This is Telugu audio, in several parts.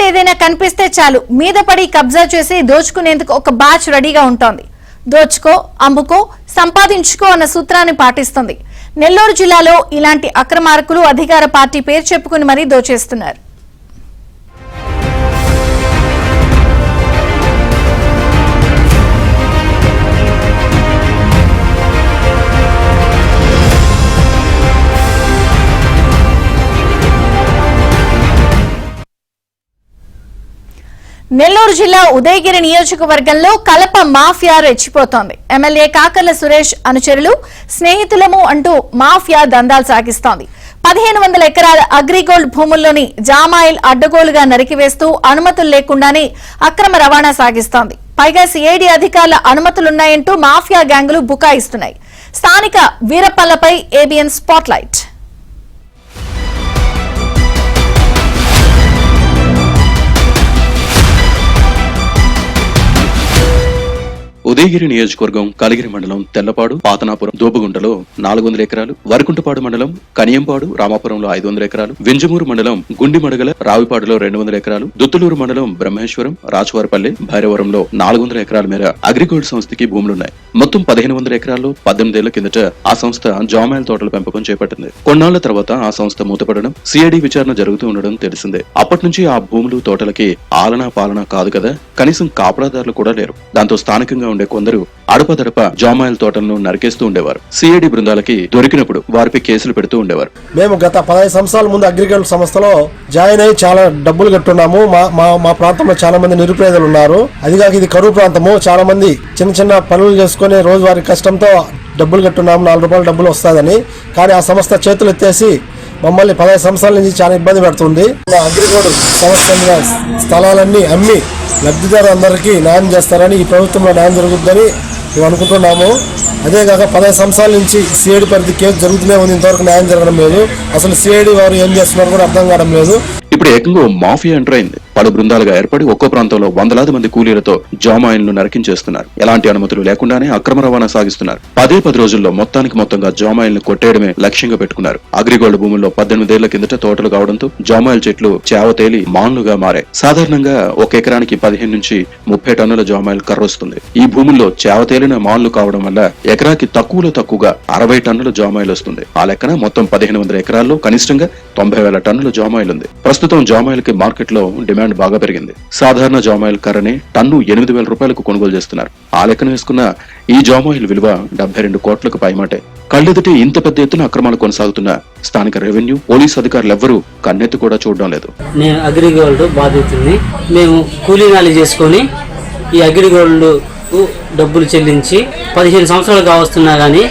ఏదైనా కనిపిస్తే చాలు మీద పడి కబ్జా చేసి దోచుకునేందుకు ఒక బ్యాచ్ రెడీగా ఉంటోంది. దోచుకో, అమ్ముకో, సంపాదించుకో అన్న సూత్రాన్ని పాటిస్తుంది. నెల్లూరు జిల్లాలో ఇలాంటి అక్రమార్కులు అధికార పార్టీ పేరు చెప్పుకుని మరీ దోచేస్తున్నారు. నెల్లూరు జిల్లా ఉదయగిరి నియోజకవర్గంలో కలప మాఫియా రెచ్చిపోతోంది. ఎమ్మెల్యే కాకర్ల సురేష్ అనుచరులు స్నేహితులము అంటూ మాఫియా దందాలు సాగిస్తోంది. 1500 ఎకరాల అగ్రిగోల్డ్ భూముల్లోని జామాయిల్ అడ్డగోలుగా నరికివేస్తూ అనుమతులు లేకుండానే అక్రమ రవాణా సాగిస్తోంది. పైగా సిఐడి అధికారుల అనుమతులున్నాయంటూ మాఫియా గ్యాంగులు బుకాయిస్తున్నాయి. స్థానిక వీరపల్లపై ఏబిఎన్ స్పాట్లైట్. ఉదయగిరి నియోజకవర్గం కలిగిరి మండలం తెల్లపాడు, పాతనాపురం, దోబగుంటలో 400 ఎకరాలు, వరకుంటపాడు మండలం కనియంపాడు, రామాపురంలో 500 ఎకరాలు, వింజమూరు మండలం గుండిమడగల, రావిపాడులో 200 ఎకరాలు, దుత్తులూరు మండలం బ్రహ్మేశ్వరం, రాజువారిపల్లి, భైరవరంలో 400 ఎకరాల మేర అగ్రిగోల్డ్ సంస్థకి భూములున్నాయి. మొత్తం 1500 ఎకరాల్లో 18 ఏళ్ల కిందట ఆ సంస్థ జామాయిల్ తోటల పెంపకం చేపట్టింది. కొన్నాళ్ల తర్వాత ఆ సంస్థ మూతపడడం, సిఐడి విచారణ జరుగుతూ ఉండడం తెలిసిందే. అప్పటి నుంచి ఆ భూములు, తోటలకి ఆలనా పాలనా కాదు కదా, కనీసం కాపలాదారులు కూడా లేరు. దాంతో స్థానికంగా ఉండే కొందరు అడపదడప జామాయిల్ తోటలను నరికేస్తూ ఉండేవారు. సిఐడి బృందాలకి దొరికినప్పుడు వారిపై కేసులు పెడుతూ ఉండేవారు. మేము గత 15 సంవత్సరాల ముందు అగ్రికల్చర్ సంస్థలో జాయిన్ అయ్యి చాలా డబ్బులు కట్టున్నాము. మా ప్రాంతంలో చాలా మంది నిరుపేదలు ఉన్నారు. అదిగాక ఇది కరువు ప్రాంతము. చాలా మంది చిన్న చిన్న పనులు చేసుకుని రోజువారీ కష్టంతో డబ్బులు కట్టున్నాము. 4 రూపాయలు డబ్బులు వస్తుందని. కానీ ఆ సంస్థ చేతులు ఎత్తేసి మమ్మల్ని 15 సంవత్సరాల నుంచి చాలా ఇబ్బంది పెడుతుంది. అగ్రిగోల్డ్ సంస్థ స్థలాలన్నీ అమ్మి లబ్ధిదారు అందరికీ న్యాయం చేస్తారని, ఈ ప్రభుత్వంలో న్యాయం జరుగుతుందని మేము అనుకుంటున్నాము. అదేగాక 15 సంవత్సరాల నుంచి సిఐడి పరిధి కేసు జరుగుతూనే ఉంది. ఇంతవరకు న్యాయం జరగడం లేదు. అసలు సిఐడి వారు ఏం చేస్తున్నారు కూడా అర్థం కావడం లేదు. ఇప్పుడు ఏకంగా మాఫియా ఎంటర్ అయింది. పలు బృందాలుగా ఏర్పడి ఒక్కో ప్రాంతంలో వందలాది మంది కూలీలతో జామాయిల్ను నరికించేస్తున్నారు. ఎలాంటి అనుమతులు లేకుండానే అక్రమ రవాణా సాగిస్తున్నారు. 10 రోజుల్లో మొత్తంగా జామాయిల్ను కొట్టేయడమే లక్ష్యంగా పెట్టుకున్నారు. అగ్రిగోల్డ్ భూముల్లో 18 ఏళ్ల కిందట తోటలు కావడంతో జామాయిల్ చెట్లు చేవ తేలి మాన్లుగా మారాయి. సాధారణంగా 1 ఎకరానికి 15 నుంచి 30 టన్నుల జామాయిల్ కర్రొస్తుంది. ఈ భూముల్లో చేవ తేలిన మాన్లు కావడం వల్ల ఎకరాకి తక్కువగా 60 టన్నుల జామాయిల్ వస్తుంది. ఆ లెక్కన మొత్తం 1500 ఎకరాల్లో కనిష్టంగా 90,000 టన్నుల జామాయిల్ ఉంది. ప్రస్తుతం జామాయిల్ కి మార్కెట్ లో డిమాండ్ బాగా పెరిగింది. సాధారణ జామాయిల్ కర్రని టన్ను 8,000 రూపాయలకు కొనుగోలు చేస్తున్నారు. ఆ లెక్కన వేసుకున్న ఈ జామాయిల్ విలువ 72 కోట్లకు పైమాటే. కళ్ళెదుటి ఇంత పెద్ద ఎత్తున అక్రమాలు కొనసాగుతున్న స్థానిక రెవెన్యూ, పోలీసు అధికారులు ఎవ్వరూ కన్నెత్తి కూడా చూడడం లేదు. నేను అగ్రిగోల్డ్ బాధితుడిని. మేము కూలీనాలు చేసుకుని ఈ అగ్రిగోల్డ్ డబ్బులు చెల్లించి 15 సంవత్సరాలు కావస్తున్నా కానీ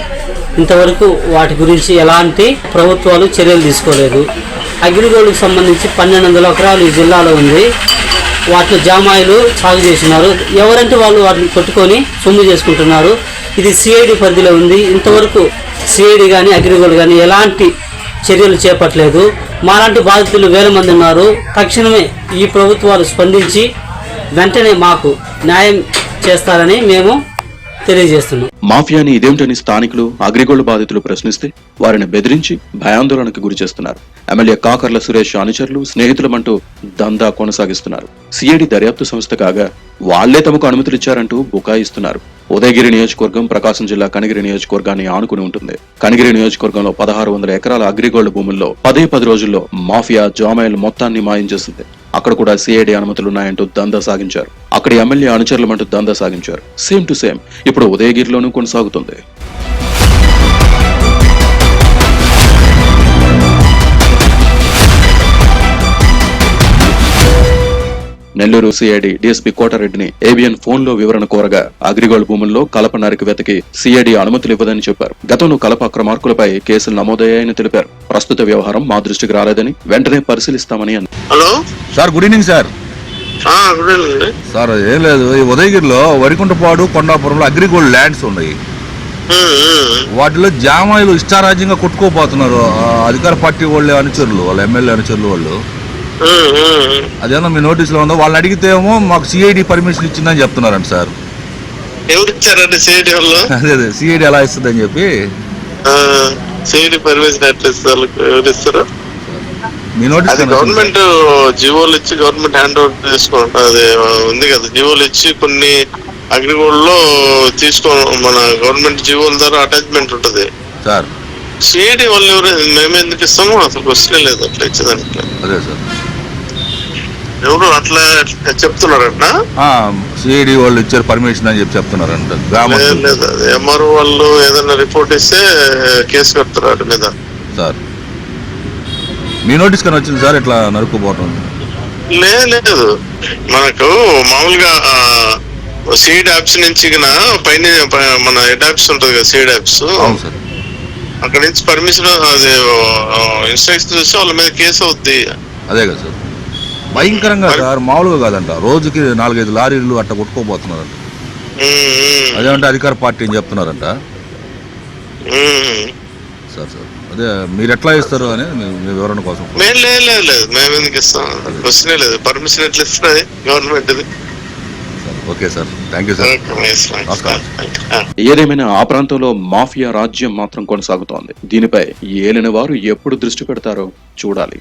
ఇంతవరకు వాటి గురించి ఎలాంటి ప్రభుత్వాలు చర్యలు తీసుకోలేదు. అగ్రిగోల్డ్కి సంబంధించి 1200 ఎకరాలు ఈ జిల్లాలో ఉంది. వాటిలో జామాయిలు సాగు చేస్తున్నారు. ఎవరంటే వాళ్ళు వాటిని కొట్టుకొని సొమ్ము చేసుకుంటున్నారు. ఇది సిఐడి పరిధిలో ఉంది. ఇంతవరకు సిఐడి కానీ అగ్రిగోల్డ్ కానీ ఎలాంటి చర్యలు చేపట్టలేదు. మాలాంటి బాధితులు వేల మంది ఉన్నారు. తక్షణమే ఈ ప్రభుత్వాలు స్పందించి వెంటనే మాకు న్యాయం చేస్తారని మేము తెలియజేస్తున్నాం. మాఫియాని ఇదేమిటని స్థానికులు, అగ్రిగోల్డ్ బాధితులు ప్రశ్నిస్తే వారిని బెదిరించి భయాందోళనకు గురి చేస్తున్నారు. ఎమ్మెల్యే కాకర్ల సురేష్ అనుచరులు స్నేహితులమంటూ దందా కొనసాగిస్తున్నారు. సిఐడి దర్యాప్తు సంస్థ కాగా వాళ్లే తమకు అనుమతులు ఇచ్చారంటూ బుకాయిస్తున్నారు. ఉదయగిరి నియోజకవర్గం ప్రకాశం జిల్లా కనిగిరి నియోజకవర్గాన్ని ఆనుకుని ఉంటుంది. కనిగిరి నియోజకవర్గంలో 1600 ఎకరాల అగ్రిగోల్డ్ భూముల్లో 10 రోజుల్లో మాఫియా జామాయిల్ మొత్తాన్ని మాయం చేసింది. అక్కడ కూడా సిఐడి అనుమతులున్నాయంటూ దందా సాగించారు. అక్కడి ఎమ్మెల్యే అనుచరులమంటూ దందా సాగించారు. సేమ్ టు సేమ్ ఇప్పుడు ఉదయగిరిలోనూ కొనసాగుతుంది. నెల్లూరు సిఐడి డిఎస్పీ కోటారెడ్డిని ఏబిఎన్ ఫోన్ లో వివరణ కోరగా అగ్రిగోల్డ్ భూముల్లో కలప నరికి వెతికి సిఐడి అనుమతులు ఇవ్వదని చెప్పారు. గతంలో కలప అక్రమార్కులపై కేసులు నమోదయ్యాయని తెలిపారు. ప్రస్తుత వ్యవహారం మా దృష్టికి రాలేదని వెంటనే పరిశీలిస్తామని అన్నారు. Hello sir, good evening sir. Sir ఏం లేదు, ఈ ఉదయగిరిలో వరికుంటపాడు, కొండాపురంలో అగ్రిగోల్డ్ ల్యాండ్స్ ఉన్నాయి. వాటిలో జామాయిలు ఇష్టారాజ్యంగా కొట్టుకోపోతున్నారు. అధికార పార్టీ వాళ్ళ అనుచరులు, వాళ్ళ ఎమ్మెల్యే అనుచరులు వాళ్ళు. అదేమో మీ నోటీస్ లో ఉందో. వాళ్ళని అడిగితే ఏమో మాకు సిఐడి పర్మిషన్ ఇచ్చిందని చెప్తున్నారంట సార్. ఎవరు ఇచ్చారండి సిఐడి వాళ్ళు? అదే సిఐడి ఎలా ఇస్తుంది అని చెప్పి. సిఐడి పర్మిషన్ ఎట్లా ఇస్తారు? ఎవరు ఇస్తారు? మీ నోటీస్ అది గవర్నమెంట్ జీవోలు ఇచ్చి గవర్నమెంట్ హ్యాండ్ ఓవర్ తీసుకుంటా అది ఉంది కదా, జీవోలు ఇచ్చి కొన్ని అగ్రిగోల్డ్ లో తీసుకో మన గవర్నమెంట్ జీవోల ద్వారా అటాచ్మెంట్ ఉంటది సార్. సిఐడి వాళ్ళు ఎవరు మేము ఎందుకు ఇస్తాము, అసలు క్వశ్చన్ లేదు అట్లా ఇచ్చేదానికి. అదే సార్, ఎవరు అట్లా చెప్తున్నారంట. సిఐడి వాళ్ళు ఇచ్చారు పర్మిషన్ అని చెప్పి చెప్తున్నారంట. లేదు అది ఎంఆర్ఓ వాళ్ళు ఏదైనా రిపోర్ట్ ఇస్తే కేసు కడతారు వాటి మీద. సార్ మీ నోటీస్ కానీ వచ్చింది సార్ ఇట్లా నరుక్కుపోవటం? లేదు మనకు మామూలుగా సీడ్ యాప్స్ నుంచి పైన మన హెడ్ యాప్స్ ఉంటుంది కదా, సీడ్ యాప్స్, అవును సార్, అక్కడ నుంచి పర్మిషన్ అది ఇన్స్ట్రక్షన్ చూస్తే వాళ్ళ మీద కేసు అవుద్ది. అదే కదా సార్, భయంకరంగా సార్, మామూలుగా కాదంట, రోజుకి 4-5 లారీలు అట్ట కొట్టుకోబోతున్నారంట. అదేమంటే అధికార పార్టీ అని చెప్తున్నారంట సార్. సార్ అదే మీరు ఎట్లా ఇస్తారు అని మీ వివరణ కోసం. లేదు మేము ఎందుకు ఇస్తాం, క్వశ్చనే లేదు. పర్మిషన్ ఎట్లా ఇస్తుంది government? Okay sir, thank you sir, నమస్కారం. ఏదేమైనా ఆ ప్రాంతంలో మాఫియా రాజ్యం మాత్రం కొనసాగుతోంది. దీనిపై ఏలిన వారు ఎప్పుడు దృష్టి పెడతారో చూడాలి.